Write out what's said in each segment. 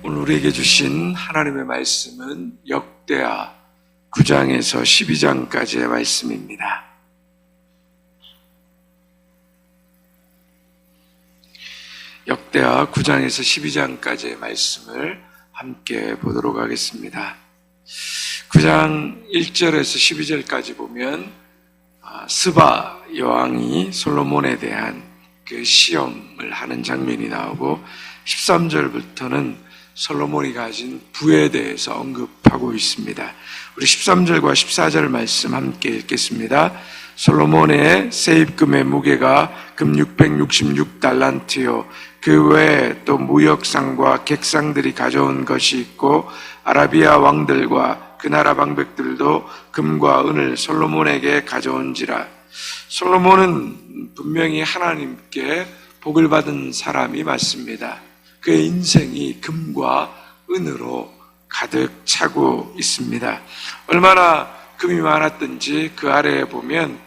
오늘 우리에게 주신 하나님의 말씀은 역대하 9장에서 12장까지의 말씀입니다. 역대하 9장에서 12장까지의 말씀을 함께 보도록 하겠습니다. 9장 1절에서 12절까지 보면 스바 여왕이 솔로몬에 대한 그 시험을 하는 장면이 나오고 13절부터는 솔로몬이 가진 부에 대해서 언급하고 있습니다. 우리 13절과 14절 말씀 함께 읽겠습니다. 솔로몬의 세입금의 무게가 금 666달란트요 그 외에 또 무역상과 객상들이 가져온 것이 있고 아라비아 왕들과 그 나라 방백들도 금과 은을 솔로몬에게 가져온지라. 솔로몬은 분명히 하나님께 복을 받은 사람이 맞습니다. 그의 인생이 금과 은으로 가득 차고 있습니다. 얼마나 금이 많았든지 그 아래에 보면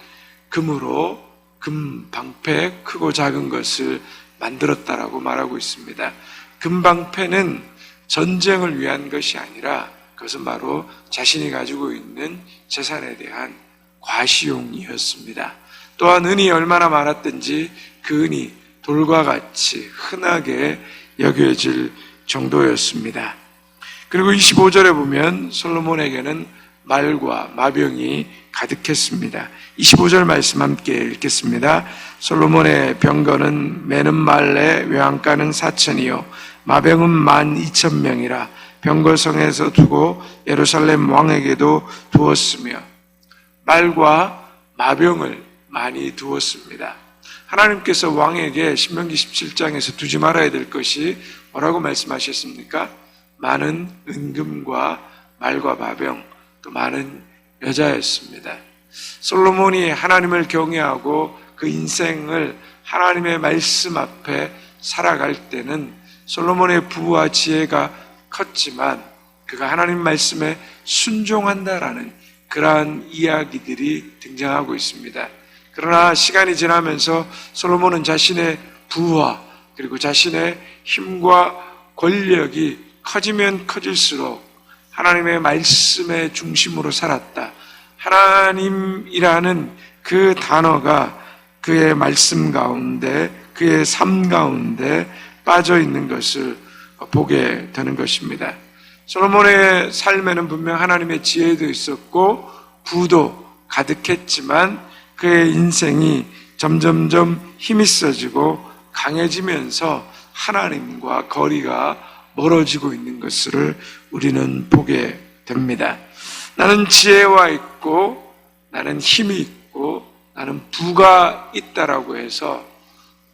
금으로 금 방패 크고 작은 것을 만들었다라고 말하고 있습니다. 금 방패는 전쟁을 위한 것이 아니라 그것은 바로 자신이 가지고 있는 재산에 대한 과시용이었습니다. 또한 은이 얼마나 많았든지 그 은이 돌과 같이 흔하게 여겨질 정도였습니다. 그리고 25절에 보면 솔로몬에게는 말과 마병이 가득했습니다. 25절 말씀 함께 읽겠습니다. 솔로몬의 병거는 매는 말에 외양간은 4천이요 마병은 12,000명이라 병거성에서 두고 예루살렘 왕에게도 두었으며 말과 마병을 많이 두었습니다. 하나님께서 왕에게 신명기 17장에서 두지 말아야 될 것이 뭐라고 말씀하셨습니까? 많은 은금과 말과 마병, 또 많은 여자였습니다. 솔로몬이 하나님을 경외하고 그 인생을 하나님의 말씀 앞에 살아갈 때는 솔로몬의 부와 지혜가 컸지만 그가 하나님 말씀에 순종한다라는 그러한 이야기들이 등장하고 있습니다. 그러나 시간이 지나면서 솔로몬은 자신의 부와 그리고 자신의 힘과 권력이 커지면 커질수록 하나님의 말씀의 중심으로 살았다. 하나님이라는 그 단어가 그의 말씀 가운데, 그의 삶 가운데 빠져 있는 것을 보게 되는 것입니다. 솔로몬의 삶에는 분명 하나님의 지혜도 있었고 부도 가득했지만 그의 인생이 점점점 힘이 써지고 강해지면서 하나님과 거리가 멀어지고 있는 것을 우리는 보게 됩니다. 나는 지혜와 있고 나는 힘이 있고 나는 부가 있다라고 해서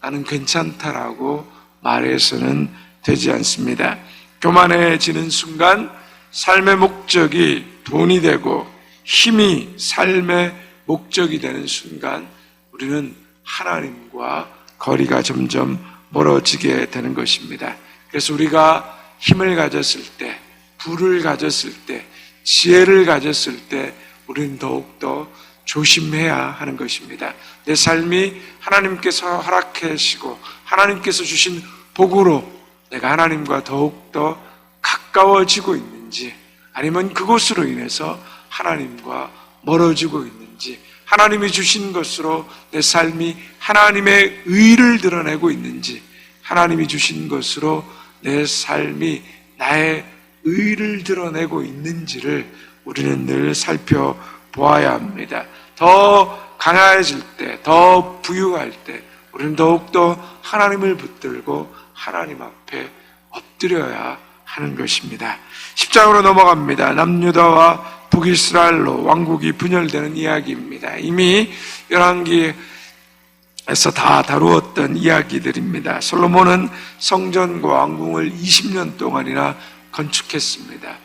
나는 괜찮다라고 말해서는 되지 않습니다. 교만해지는 순간 삶의 목적이 돈이 되고 힘이 삶의 목적이 되는 순간 우리는 하나님과 거리가 점점 멀어지게 되는 것입니다. 그래서 우리가 힘을 가졌을 때, 부를 가졌을 때, 지혜를 가졌을 때 우리는 더욱더 조심해야 하는 것입니다. 내 삶이 하나님께서 허락해 주시고 하나님께서 주신 복으로 내가 하나님과 더욱더 가까워지고 있는지 아니면 그곳으로 인해서 하나님과 멀어지고 있는지 하나님이 주신 것으로 내 삶이 하나님의 의를 드러내고 있는지 하나님이 주신 것으로 내 삶이 나의 의를 드러내고 있는지를 우리는 늘 살펴보아야 합니다. 더 강해질 때, 더 부유할 때 우리는 더욱더 하나님을 붙들고 하나님 앞에 엎드려야 하는 것입니다. 10장으로 넘어갑니다. 남유다와 북이스라엘로 왕국이 분열되는 이야기입니다. 이미 열왕기에서 다 다루었던 이야기들입니다. 솔로몬은 성전과 왕궁을 20년 동안이나 건축했습니다.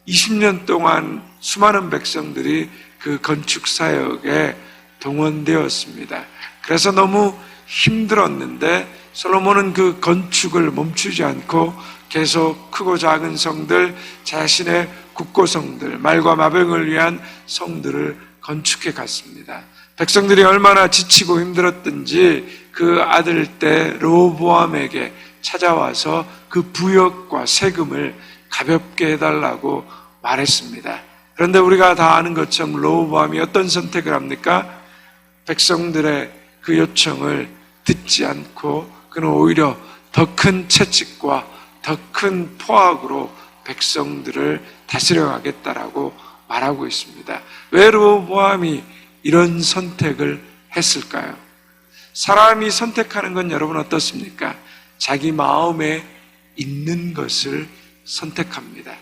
20년 동안 수많은 백성들이 그 건축 사역에 동원되었습니다. 그래서 너무 힘들었는데 솔로몬은 그 건축을 멈추지 않고 계속 크고 작은 성들, 자신의 국고성들, 말과 마병을 위한 성들을 건축해 갔습니다. 백성들이 얼마나 지치고 힘들었든지 그 아들 때 르호보암에게 찾아와서 그 부역과 세금을 가볍게 해달라고 말했습니다. 그런데 우리가 다 아는 것처럼 르호보암이 어떤 선택을 합니까? 백성들의 그 요청을 듣지 않고 그는 오히려 더 큰 채찍과 더 큰 포악으로 백성들을 다스려가겠다라고 말하고 있습니다. 왜 르호보암이 이런 선택을 했을까요? 사람이 선택하는 건 여러분 어떻습니까? 자기 마음에 있는 것을 선택합니다.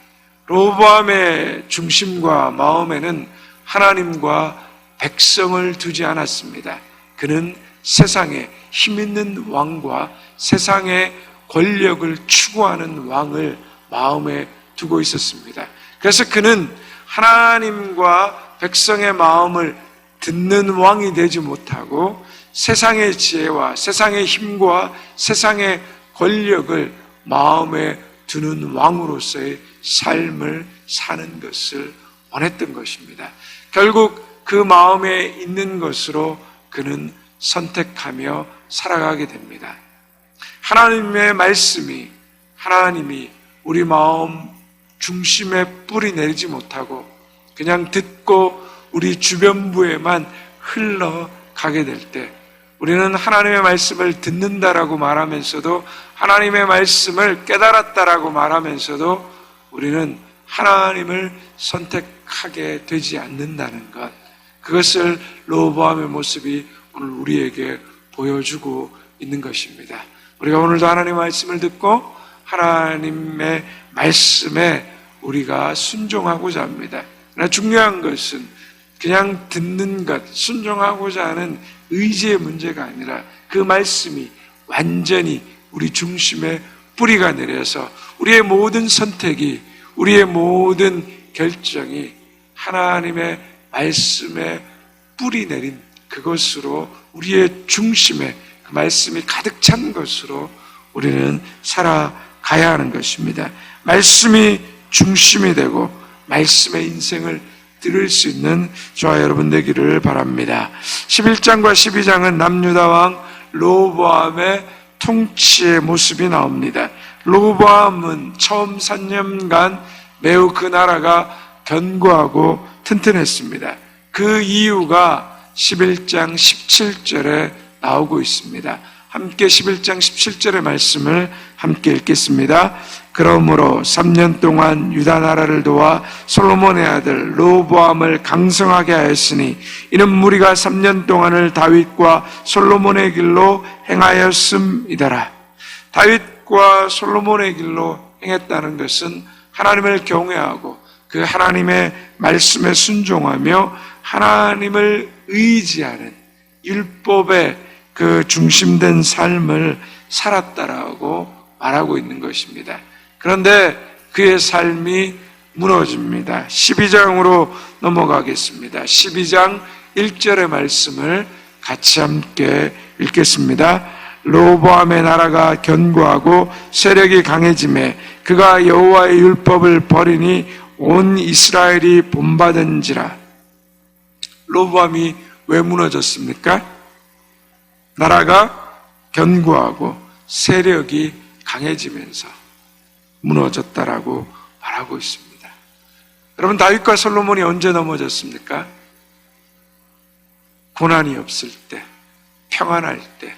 르호보암의 중심과 마음에는 하나님과 백성을 두지 않았습니다. 그는 세상에 힘 있는 왕과 세상의 권력을 추구하는 왕을 마음에 두고 있었습니다. 그래서 그는 하나님과 백성의 마음을 듣는 왕이 되지 못하고 세상의 지혜와 세상의 힘과 세상의 권력을 마음에 두는 왕으로서의 삶을 사는 것을 원했던 것입니다. 결국 그 마음에 있는 것으로 그는 선택하며 살아가게 됩니다. 하나님의 말씀이 하나님이 우리 마음 중심에 뿌리 내리지 못하고 그냥 듣고 우리 주변부에만 흘러가게 될 때 우리는 하나님의 말씀을 듣는다라고 말하면서도 하나님의 말씀을 깨달았다라고 말하면서도 우리는 하나님을 선택하게 되지 않는다는 것, 그것을 르호보암의 모습이 오늘 우리에게 보여주고 있는 것입니다. 우리가 오늘도 하나님의 말씀을 듣고 하나님의 말씀에 우리가 순종하고자 합니다. 그러나 중요한 것은 그냥 듣는 것, 순종하고자 하는 의지의 문제가 아니라 그 말씀이 완전히 우리 중심에 뿌리가 내려서 우리의 모든 선택이, 우리의 모든 결정이 하나님의 말씀에 뿌리 내린 그것으로 우리의 중심에 그 말씀이 가득 찬 것으로 우리는 살아가야 하는 것입니다. 말씀이 중심이 되고 말씀의 인생을 들을 수 있는 저와 여러분 되기를 바랍니다. 11장과 12장은 남유다 왕 르호보암의 통치의 모습이 나옵니다. 르호보암은 처음 3년간 매우 그 나라가 견고하고 튼튼했습니다. 그 이유가 11장 17절에 나오고 있습니다. 함께 11장 17절의 말씀을 함께 읽겠습니다. 그러므로 3년 동안 유다 나라를 도와 솔로몬의 아들 르호보암을 강성하게 하였으니 이는 무리가 3년 동안을 다윗과 솔로몬의 길로 행하였음이더라. 다윗과 솔로몬의 길로 행했다는 것은 하나님을 경외하고 그 하나님의 말씀에 순종하며 하나님을 의지하는 율법의 그 중심된 삶을 살았다라고 말하고 있는 것입니다. 그런데 그의 삶이 무너집니다. 12장으로 넘어가겠습니다. 12장 1절의 말씀을 같이 함께 읽겠습니다. 르호보암의 나라가 견고하고 세력이 강해지매 그가 여호와의 율법을 버리니 온 이스라엘이 본받은지라. 르호보암이 왜 무너졌습니까? 나라가 견고하고 세력이 강해지면서 무너졌다라고 말하고 있습니다. 여러분, 다윗과 솔로몬이 언제 넘어졌습니까? 고난이 없을 때, 평안할 때,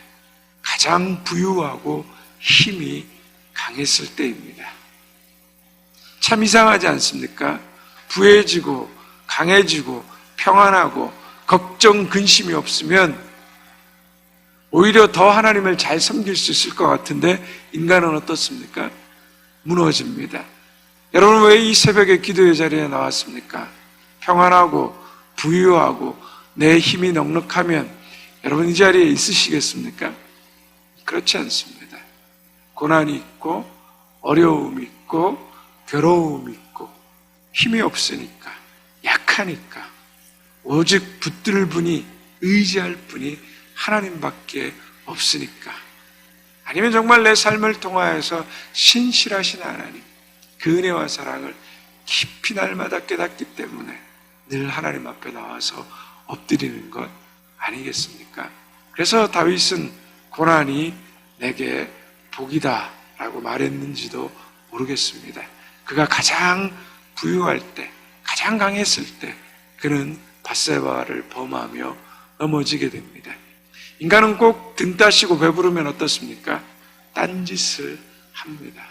가장 부유하고 힘이 강했을 때입니다. 참 이상하지 않습니까? 부해지고 강해지고 평안하고 걱정 근심이 없으면 오히려 더 하나님을 잘 섬길 수 있을 것 같은데 인간은 어떻습니까? 무너집니다. 여러분, 왜 이 새벽에 기도의 자리에 나왔습니까? 평안하고 부유하고 내 힘이 넉넉하면 여러분 이 자리에 있으시겠습니까? 그렇지 않습니다. 고난이 있고 어려움이 있고 괴로움이 있고 힘이 없으니까, 약하니까 오직 붙들 분이, 의지할 분이 하나님밖에 없으니까, 아니면 정말 내 삶을 통하여서 신실하신 하나님, 그 은혜와 사랑을 깊이 날마다 깨닫기 때문에 늘 하나님 앞에 나와서 엎드리는 것 아니겠습니까? 그래서 다윗은 고난이 내게 복이다라고 말했는지도 모르겠습니다. 그가 가장 부유할 때, 가장 강했을 때 그는 밧세바를 범하며 넘어지게 됩니다. 인간은 꼭 등 따시고 배부르면 어떻습니까? 딴짓을 합니다.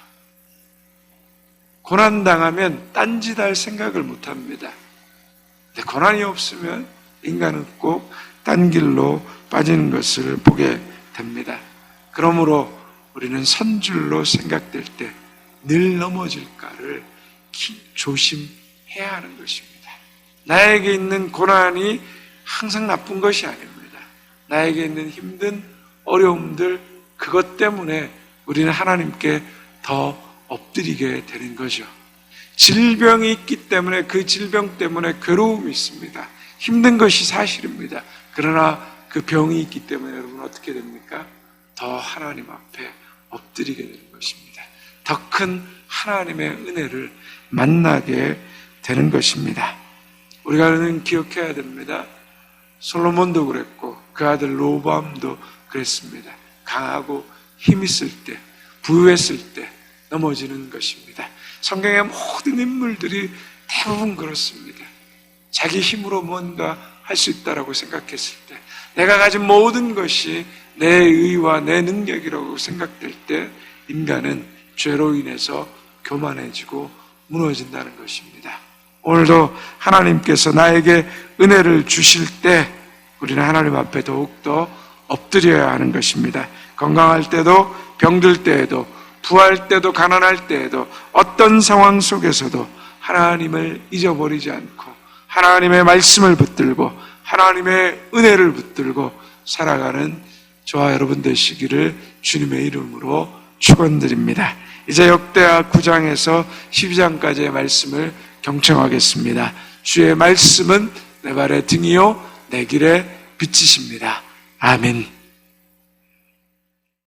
고난당하면 딴짓할 생각을 못합니다. 근데 고난이 없으면 인간은 꼭 딴 길로 빠지는 것을 보게 됩니다. 그러므로 우리는 선줄로 생각될 때 늘 넘어질까를 조심해야 하는 것입니다. 나에게 있는 고난이 항상 나쁜 것이 아닙니다. 나에게 있는 힘든 어려움들, 그것 때문에 우리는 하나님께 더 엎드리게 되는 거죠. 질병이 있기 때문에 그 질병 때문에 괴로움이 있습니다. 힘든 것이 사실입니다. 그러나 그 병이 있기 때문에 여러분 어떻게 됩니까? 더 하나님 앞에 엎드리게 되는 것입니다. 더 큰 하나님의 은혜를 만나게 되는 것입니다. 우리가는 기억해야 됩니다. 솔로몬도 그랬고 그 아들 로보암도 그랬습니다. 강하고 힘 있을 때, 부유했을 때 넘어지는 것입니다. 성경의 모든 인물들이 대부분 그렇습니다. 자기 힘으로 뭔가 할 수 있다라고 생각했을 때, 내가 가진 모든 것이 내 의와 내 능력이라고 생각될 때 인간은 죄로 인해서 교만해지고 무너진다는 것입니다. 오늘도 하나님께서 나에게 은혜를 주실 때 우리는 하나님 앞에 더욱더 엎드려야 하는 것입니다. 건강할 때도 병들 때에도 부할 때도 가난할 때에도 어떤 상황 속에서도 하나님을 잊어버리지 않고 하나님의 말씀을 붙들고 하나님의 은혜를 붙들고 살아가는 저와 여러분 되시기를 주님의 이름으로 축원드립니다. 이제 역대하 9장에서 12장까지의 말씀을 경청하겠습니다. 주의 말씀은 내 발의 등이요 내 길의 빛이십니다. 아멘.